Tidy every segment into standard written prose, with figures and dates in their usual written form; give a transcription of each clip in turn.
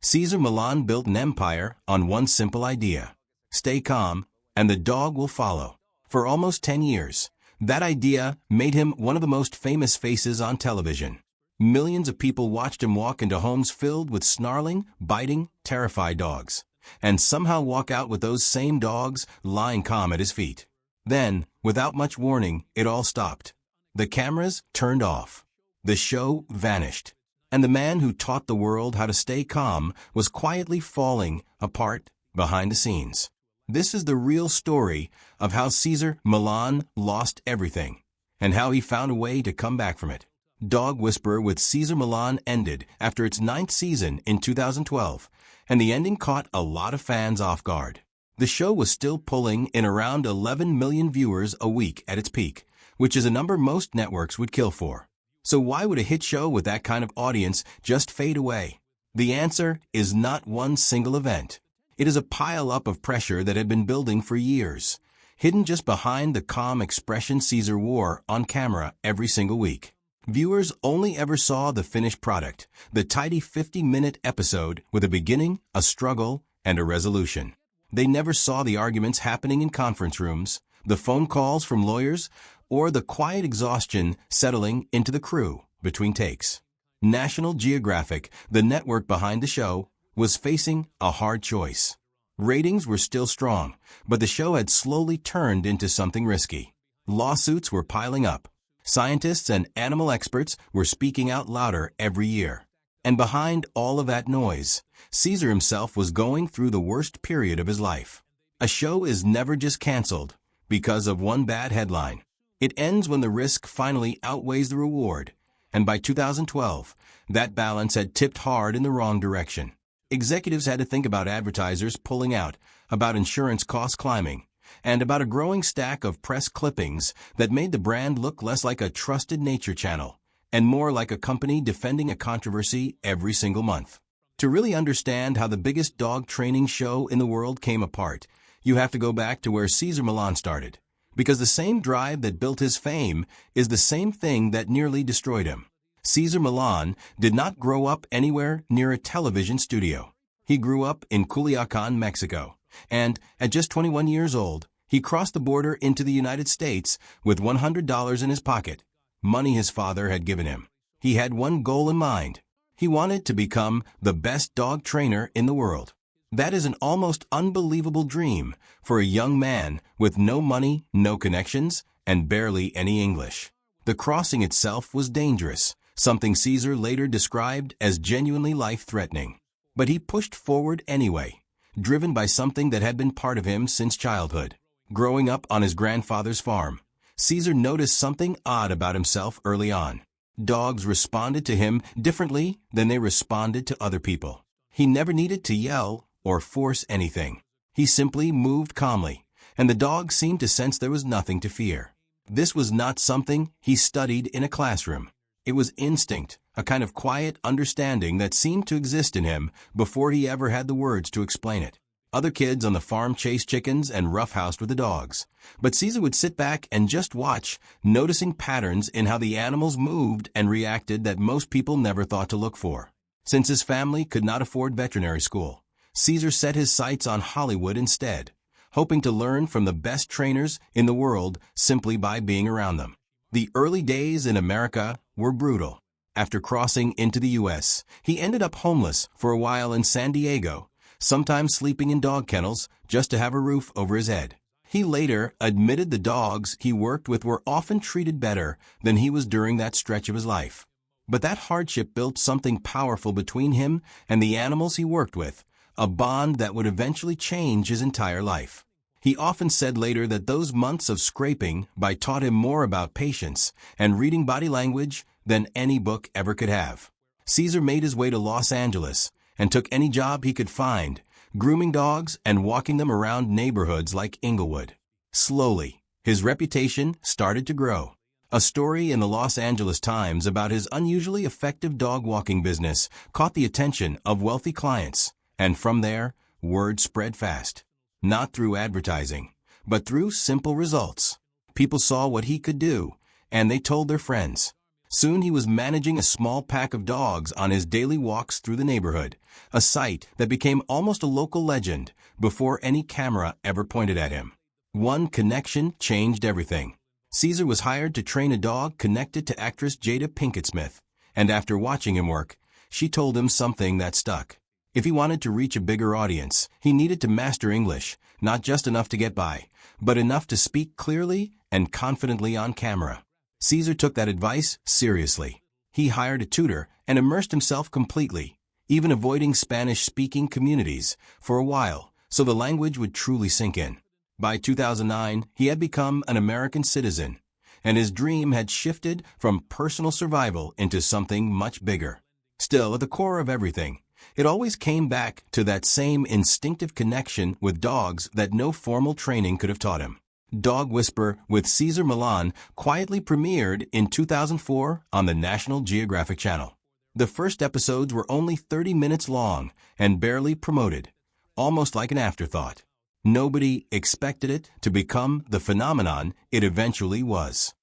Cesar Millan built an empire on one simple idea: stay calm, and the dog will follow. For almost 10 years, that idea made him one of the most famous faces on television. Millions of people watched him walk into homes filled with snarling, biting, terrified dogs, and somehow walk out with those same dogs lying calm at his feet. Then, without much warning, it all stopped. The cameras turned off. The show vanished. And the man who taught the world how to stay calm was quietly falling apart behind the scenes. This is the real story of how Cesar Millan lost everything, and how he found a way to come back from it. Dog Whisperer with Cesar Millan ended after its 9th season in 2012, and the ending caught a lot of fans off guard. The show was still pulling in around 11 million viewers a week at its peak, which is a number most networks would kill for. So why would a hit show with that kind of audience just fade away? The answer is not one single event. It is a pile-up of pressure that had been building for years, hidden just behind the calm expression Cesar wore on camera every single week. Viewers only ever saw the finished product, the tidy 50-minute episode with a beginning, a struggle, and a resolution. They never saw the arguments happening in conference rooms, the phone calls from lawyers, or the quiet exhaustion settling into the crew between takes. National Geographic, the network behind the show, was facing a hard choice. Ratings were still strong, but the show had slowly turned into something risky. Lawsuits were piling up. Scientists and animal experts were speaking out louder every year. And behind all of that noise, Cesar himself was going through the worst period of his life. A show is never just canceled because of one bad headline. It ends when the risk finally outweighs the reward, and by 2012, that balance had tipped hard in the wrong direction. Executives had to think about advertisers pulling out, about insurance costs climbing, and about a growing stack of press clippings that made the brand look less like a trusted nature channel and more like a company defending a controversy every single month. To really understand how the biggest dog training show in the world came apart, you have to go back to where Cesar Millan started. Because the same drive that built his fame is the same thing that nearly destroyed him. Cesar Millan did not grow up anywhere near a television studio. He grew up in Culiacan, Mexico, and at just 21 years old, he crossed the border into the United States with $100 in his pocket, money his father had given him. He had one goal in mind. He wanted to become the best dog trainer in the world. That is an almost unbelievable dream for a young man with no money, no connections, and barely any English. The crossing itself was dangerous, something Cesar later described as genuinely life-threatening. But he pushed forward anyway, driven by something that had been part of him since childhood. Growing up on his grandfather's farm, Cesar noticed something odd about himself early on. Dogs responded to him differently than they responded to other people. He never needed to yell or force anything. He simply moved calmly, and the dog seemed to sense there was nothing to fear. This was not something he studied in a classroom. It was instinct, a kind of quiet understanding that seemed to exist in him before he ever had the words to explain it. Other kids on the farm chased chickens and roughhoused with the dogs, but Cesar would sit back and just watch, noticing patterns in how the animals moved and reacted that most people never thought to look for. Since his family could not afford veterinary school, Cesar set his sights on Hollywood instead, hoping to learn from the best trainers in the world simply by being around them. The early days in America were brutal. After crossing into the U.S., he ended up homeless for a while in San Diego, sometimes sleeping in dog kennels just to have a roof over his head. He later admitted the dogs he worked with were often treated better than he was during that stretch of his life. But that hardship built something powerful between him and the animals he worked with, a bond that would eventually change his entire life. He often said later that those months of scraping by taught him more about patience and reading body language than any book ever could have. Cesar made his way to Los Angeles and took any job he could find, grooming dogs and walking them around neighborhoods like Inglewood. Slowly, his reputation started to grow. A story in the Los Angeles Times about his unusually effective dog walking business caught the attention of wealthy clients, and from there, word spread fast. Not through advertising, but through simple results. People saw what he could do, and they told their friends. Soon he was managing a small pack of dogs on his daily walks through the neighborhood, a sight that became almost a local legend before any camera ever pointed at him. One connection changed everything. Caesar was hired to train a dog connected to actress Jada Pinkett Smith, and after watching him work, she told him something that stuck. If he wanted to reach a bigger audience, he needed to master English, not just enough to get by, but enough to speak clearly and confidently on camera. Caesar took that advice seriously. He hired a tutor and immersed himself completely, even avoiding Spanish-speaking communities for a while, so the language would truly sink in. By 2009, he had become an American citizen, and his dream had shifted from personal survival into something much bigger. Still, at the core of everything, it always came back to that same instinctive connection with dogs that no formal training could have taught him. Dog Whisperer with Cesar Millan quietly premiered in 2004 on the National Geographic Channel. The first episodes were only 30 minutes long and barely promoted, almost like an afterthought. Nobody expected it to become the phenomenon it eventually was.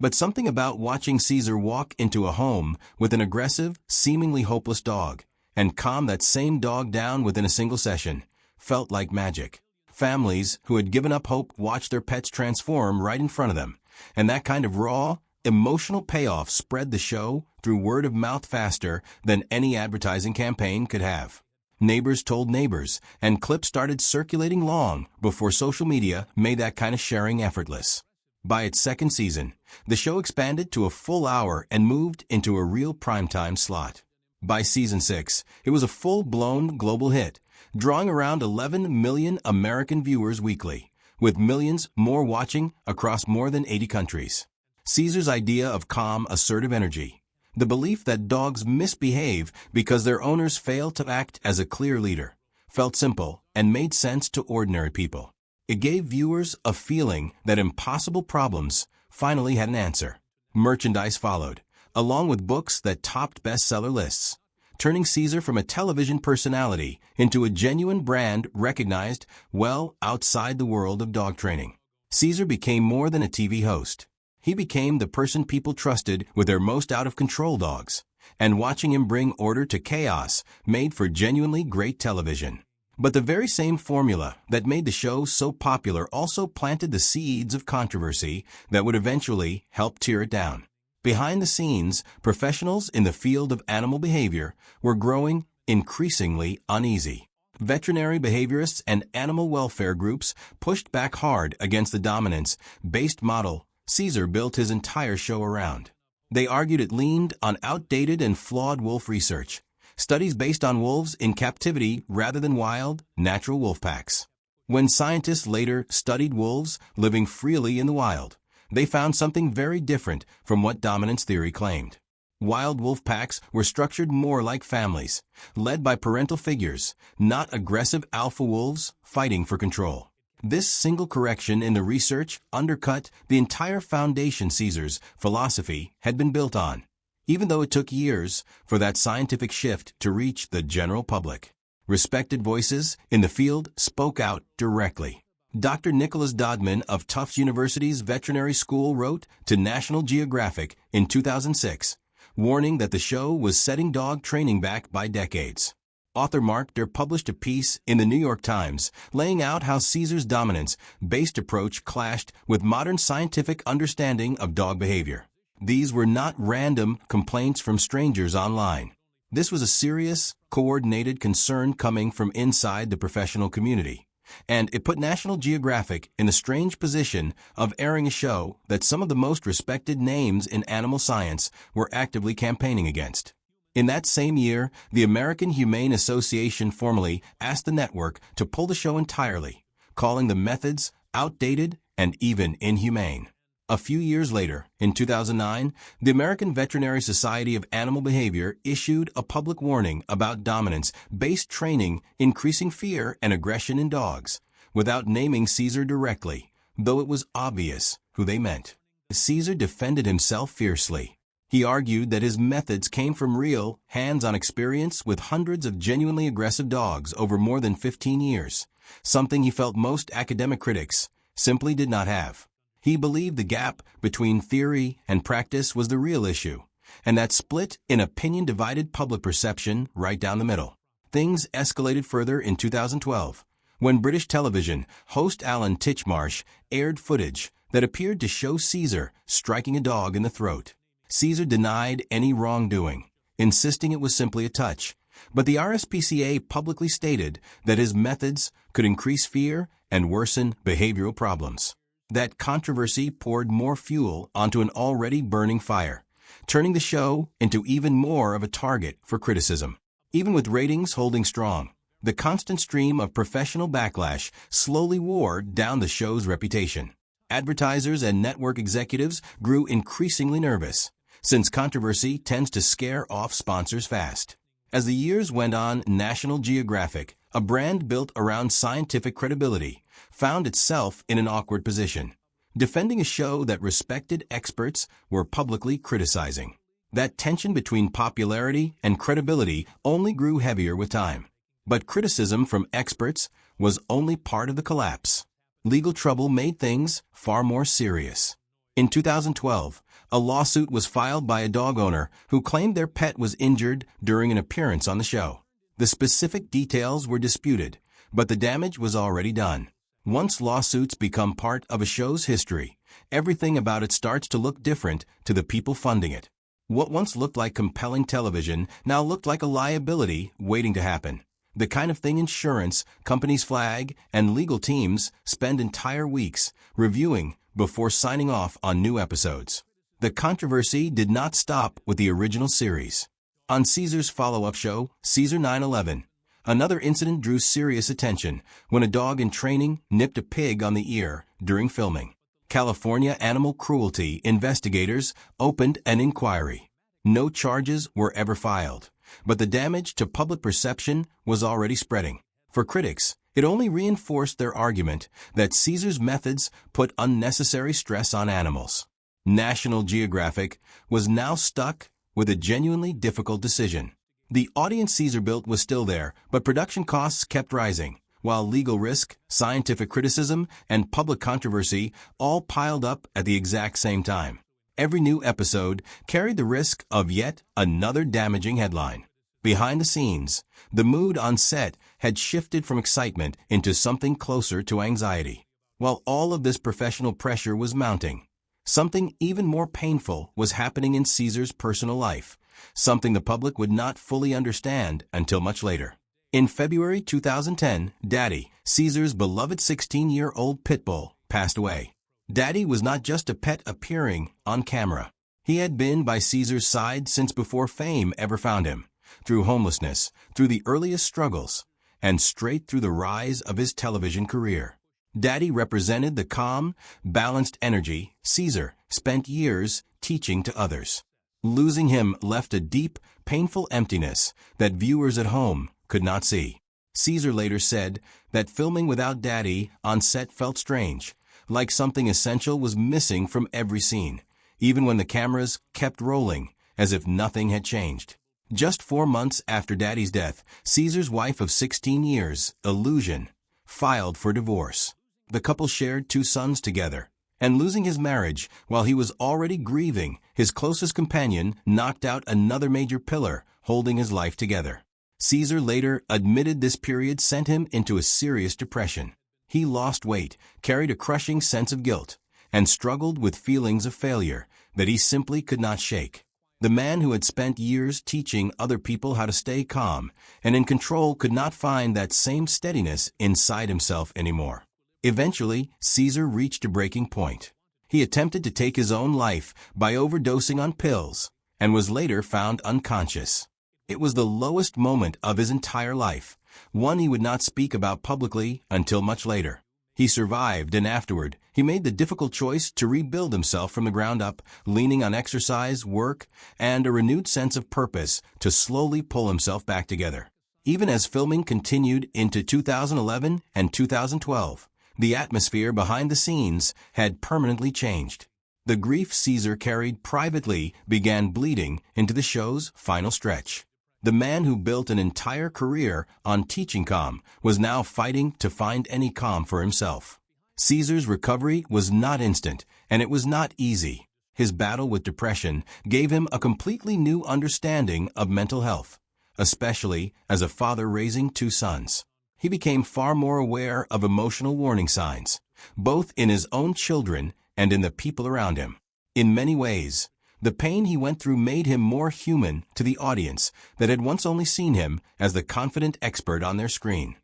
But something about watching Caesar walk into a home with an aggressive, seemingly hopeless dog, and calm that same dog down within a single session, felt like magic. Families who had given up hope watched their pets transform right in front of them, and that kind of raw, emotional payoff spread the show through word of mouth faster than any advertising campaign could have. Neighbors told neighbors, and clips started circulating long before social media made that kind of sharing effortless. By its second season, the show expanded to a full hour and moved into a real primetime slot. By season 6, it was a full-blown global hit, drawing around 11 million American viewers weekly, with millions more watching across more than 80 countries. Caesar's idea of calm, assertive energy, the belief that dogs misbehave because their owners fail to act as a clear leader, felt simple and made sense to ordinary people. It gave viewers a feeling that impossible problems finally had an answer. Merchandise followed, along with books that topped bestseller lists, turning Caesar from a television personality into a genuine brand recognized well outside the world of dog training. Caesar became more than a TV host. He became the person people trusted with their most out-of-control dogs, and watching him bring order to chaos made for genuinely great television. But the very same formula that made the show so popular also planted the seeds of controversy that would eventually help tear it down. Behind the scenes, professionals in the field of animal behavior were growing increasingly uneasy. Veterinary behaviorists and animal welfare groups pushed back hard against the dominance-based model Caesar built his entire show around. They argued it leaned on outdated and flawed wolf research, studies based on wolves in captivity rather than wild, natural wolf packs. When scientists later studied wolves living freely in the wild, they found something very different from what dominance theory claimed. Wild wolf packs were structured more like families, led by parental figures, not aggressive alpha wolves fighting for control. This single correction in the research undercut the entire foundation Caesar's philosophy had been built on, even though it took years for that scientific shift to reach the general public. Respected voices in the field spoke out directly. Dr. Nicholas Dodman of Tufts University's veterinary school wrote to National Geographic in 2006, warning that the show was setting dog training back by decades. Author Mark Der published a piece in the New York Times laying out how Caesar's dominance-based approach clashed with modern scientific understanding of dog behavior. These were not random complaints from strangers online. This was a serious, coordinated concern coming from inside the professional community, and it put National Geographic in the strange position of airing a show that some of the most respected names in animal science were actively campaigning against. In that same year, the American Humane Association formally asked the network to pull the show entirely, calling the methods outdated and even inhumane. A few years later, in 2009, the American Veterinary Society of Animal Behavior issued a public warning about dominance-based training increasing fear and aggression in dogs, without naming Caesar directly, though it was obvious who they meant. Caesar defended himself fiercely. He argued that his methods came from real, hands-on experience with hundreds of genuinely aggressive dogs over more than 15 years, something he felt most academic critics simply did not have. He believed the gap between theory and practice was the real issue, and that split in opinion divided public perception right down the middle. Things escalated further in 2012, when British television host Alan Titchmarsh aired footage that appeared to show Caesar striking a dog in the throat. Caesar denied any wrongdoing, insisting it was simply a touch, but the RSPCA publicly stated that his methods could increase fear and worsen behavioral problems. That controversy poured more fuel onto an already burning fire, turning the show into even more of a target for criticism. Even with ratings holding strong, the constant stream of professional backlash slowly wore down the show's reputation. Advertisers and network executives grew increasingly nervous, since controversy tends to scare off sponsors fast. As the years went on, National Geographic, a brand built around scientific credibility, found itself in an awkward position, defending a show that respected experts were publicly criticizing. That tension between popularity and credibility only grew heavier with time. But criticism from experts was only part of the collapse. Legal trouble made things far more serious. In 2012, a lawsuit was filed by a dog owner who claimed their pet was injured during an appearance on the show. The specific details were disputed, but the damage was already done. Once lawsuits become part of a show's history, everything about it starts to look different to the people funding it. What once looked like compelling television now looked like a liability waiting to happen. The kind of thing insurance companies flag and legal teams spend entire weeks reviewing before signing off on new episodes. The controversy did not stop with the original series. On Caesar's follow-up show, Caesar 9/11, another incident drew serious attention when a dog in training nipped a pig on the ear during filming. California animal cruelty investigators opened an inquiry. No charges were ever filed, but the damage to public perception was already spreading. For critics, it only reinforced their argument that Caesar's methods put unnecessary stress on animals. National Geographic was now stuck with a genuinely difficult decision. The audience Caesar built was still there, but production costs kept rising, while legal risk, scientific criticism, and public controversy all piled up at the exact same time. Every new episode carried the risk of yet another damaging headline. Behind the scenes, the mood on set had shifted from excitement into something closer to anxiety. While all of this professional pressure was mounting, something even more painful was happening in Caesar's personal life, something the public would not fully understand until much later. In February 2010, Daddy, Caesar's beloved 16-year-old pit bull, passed away. Daddy was not just a pet appearing on camera. He had been by Caesar's side since before fame ever found him, through homelessness, through the earliest struggles, and straight through the rise of his television career. Daddy represented the calm, balanced energy Caesar spent years teaching to others. Losing him left a deep, painful emptiness that viewers at home could not see. Caesar later said that filming without Daddy on set felt strange, like something essential was missing from every scene, even when the cameras kept rolling as if nothing had changed. Just 4 months after Daddy's death, Caesar's wife of 16 years, Illusion, filed for divorce. The couple shared 2 sons together, and losing his marriage while he was already grieving his closest companion knocked out another major pillar holding his life together. Caesar later admitted this period sent him into a serious depression. He lost weight, carried a crushing sense of guilt, and struggled with feelings of failure that he simply could not shake. The man who had spent years teaching other people how to stay calm and in control could not find that same steadiness inside himself anymore. Eventually, Caesar reached a breaking point. He attempted to take his own life by overdosing on pills and was later found unconscious. It was the lowest moment of his entire life, one he would not speak about publicly until much later. He survived, and afterward, he made the difficult choice to rebuild himself from the ground up, leaning on exercise, work, and a renewed sense of purpose to slowly pull himself back together. Even as filming continued into 2011 and 2012, the atmosphere behind the scenes had permanently changed. The grief Caesar carried privately began bleeding into the show's final stretch. The man who built an entire career on teaching calm was now fighting to find any calm for himself. Caesar's recovery was not instant, and it was not easy. His battle with depression gave him a completely new understanding of mental health, especially as a father raising two sons. He became far more aware of emotional warning signs, both in his own children and in the people around him. In many ways, the pain he went through made him more human to the audience that had once only seen him as the confident expert on their screen.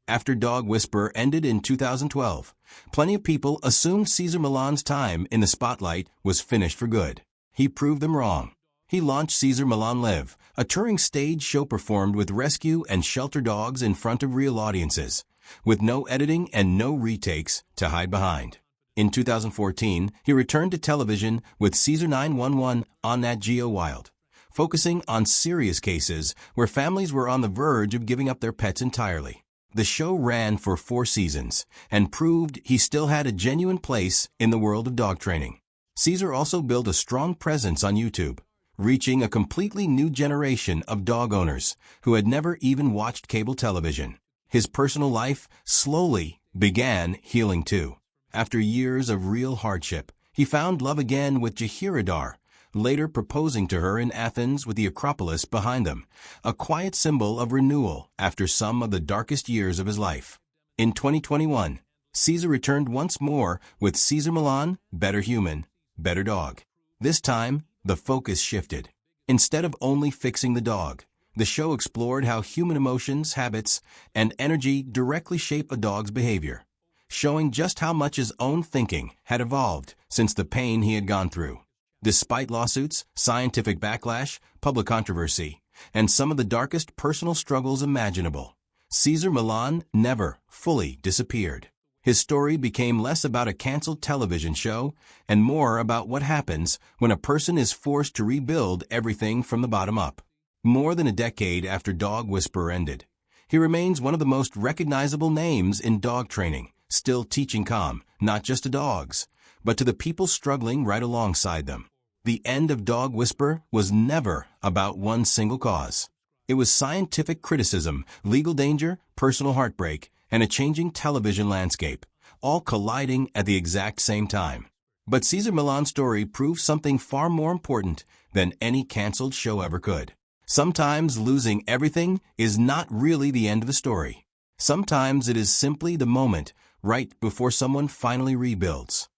After Dog Whisperer ended in 2012, plenty of people assumed Cesar Millan's time in the spotlight was finished for good. He proved them wrong. He launched Cesar Millan Live, a touring stage show performed with rescue and shelter dogs in front of real audiences, with no editing and no retakes to hide behind. In 2014, he returned to television with Cesar 911 on Nat Geo Wild, focusing on serious cases where families were on the verge of giving up their pets entirely. The show ran for 4 seasons and proved he still had a genuine place in the world of dog training. Cesar also built a strong presence on YouTube, reaching a completely new generation of dog owners who had never even watched cable television. His personal life slowly began healing too. After years of real hardship, he found love again with Jahiradar, later proposing to her in Athens with the Acropolis behind them, a quiet symbol of renewal after some of the darkest years of his life. In 2021, Cesar returned once more with Cesar Millan, Better Human, Better Dog. This time, the focus shifted. Instead of only fixing the dog, the show explored how human emotions, habits, and energy directly shape a dog's behavior, showing just how much his own thinking had evolved since the pain he had gone through. Despite lawsuits, scientific backlash, public controversy, and some of the darkest personal struggles imaginable, Cesar Millan never fully disappeared. His story became less about a canceled television show and more about what happens when a person is forced to rebuild everything from the bottom up. More than a decade after Dog Whisperer ended, he remains one of the most recognizable names in dog training, still teaching calm, not just to dogs, but to the people struggling right alongside them. The end of Dog Whisperer was never about one single cause. It was scientific criticism, legal danger, personal heartbreak, and a changing television landscape, all colliding at the exact same time. But Cesar Millan's story proved something far more important than any canceled show ever could. Sometimes losing everything is not really the end of the story. Sometimes it is simply the moment right before someone finally rebuilds.